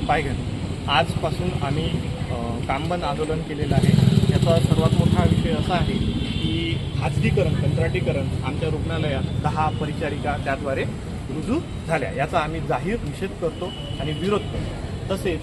पायघेत आजपासून आम्ही कामबंद आंदोलन केलेलं आहे। याचा सर्वात मोठा विषय असा आहे की खाजगीकरण, कंत्राटीकरण आमच्या रुग्णालयात 10 परिचारिका त्याद्वारे रुजू झाल्या, याचा आम्ही जाहीर निषेध करतो आणि विरोध करतो। तसेच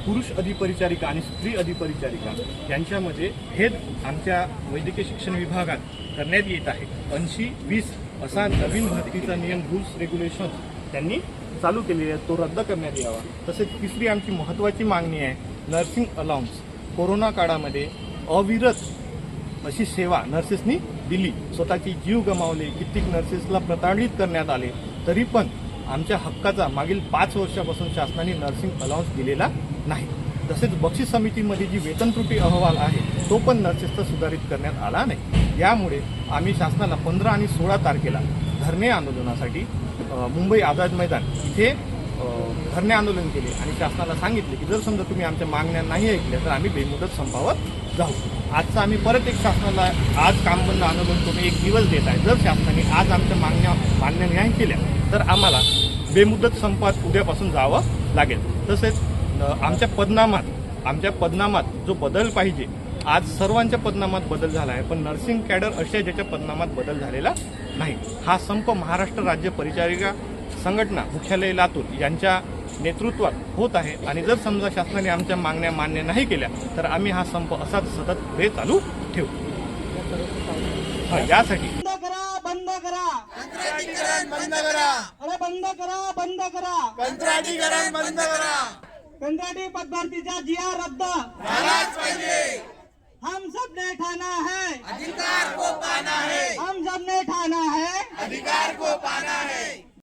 पुरुष अधिपरिचारिका आणि स्त्री अधिपरिचारिका यांच्यामध्ये भेद आमच्या वैद्यकीय शिक्षण विभागात करण्यात येत आहे। 80-20 असा नवीन भरतीचा नियम, रूल्स रेग्युलेशन त्यांनी चालू केलेली आहे, तो रद्द करण्यात यावा। तसेच तिसरी आमची महत्त्वाची मागणी आहे नर्सिंग अलाउन्स। कोरोना काळामध्ये अविरत अशी सेवा नर्सेसनी दिली, स्वतःची जीव गमावले, कित्येक नर्सेसला प्रताडित करण्यात आले, तरी पण आमच्या हक्काचा मागील 5 वर्षापासून शासनाने नर्सिंग अलाउन्स दिलेला नाही। तसेच बक्षीस समितीमध्ये जी वेतन त्रुटी अहवाल आहे तो पण नर्सेसचा सुधारित करण्यात आला नाही। यामुळे आम्ही शासनाला 15 आणि 16 तारखेला धरणे आंदोलनासाठी मुंबई आझाद मैदान इथे धरणे आंदोलन केले आणि शासनाला सांगितले की जर समजा तुम्ही आमच्या मागण्या नाही ऐकल्या तर आम्ही बेमुदत संपावर जाऊ। आजचा आम्ही परत एक शासनाला आज कामबंद आंदोलन तुम्ही 1 दिवस देत आहे। जर शासनाने आज आमच्या मागण्या नाही केल्या तर आम्हाला बेमुदत संपात उद्यापासून जावं लागेल। तसेच आमच्या पदनामात जो बदल पाहिजे, आज सर्वांच्या पदनामात बदल झाला आहे, पण नर्सिंग कॅडर अशा ज्याच्या पदनामात बदल झालेला नाही। हा संप महाराष्ट्र राज्य परिचारिका संघटना मुख्यालय लातूर यांच्या नेतृत्वात होत आहे आणि जर समजा शासनाने आमच्या मागण्या मान्य नाही केल्या तर आम्ही हा संप असाच सतत पुढे चालू ठेवू। यासाठी बंद करा कंत्राटीकरण बंद करा, अरे बंद करा कंत्राटीकरण बंद करा, कंत्राटी पदभरतीचा जिया रद्द झालाच पाहिजे। हम सब ने ठाना है अधिकार को पाना है, हम सब ने ठाना है अधिकार को पाना है।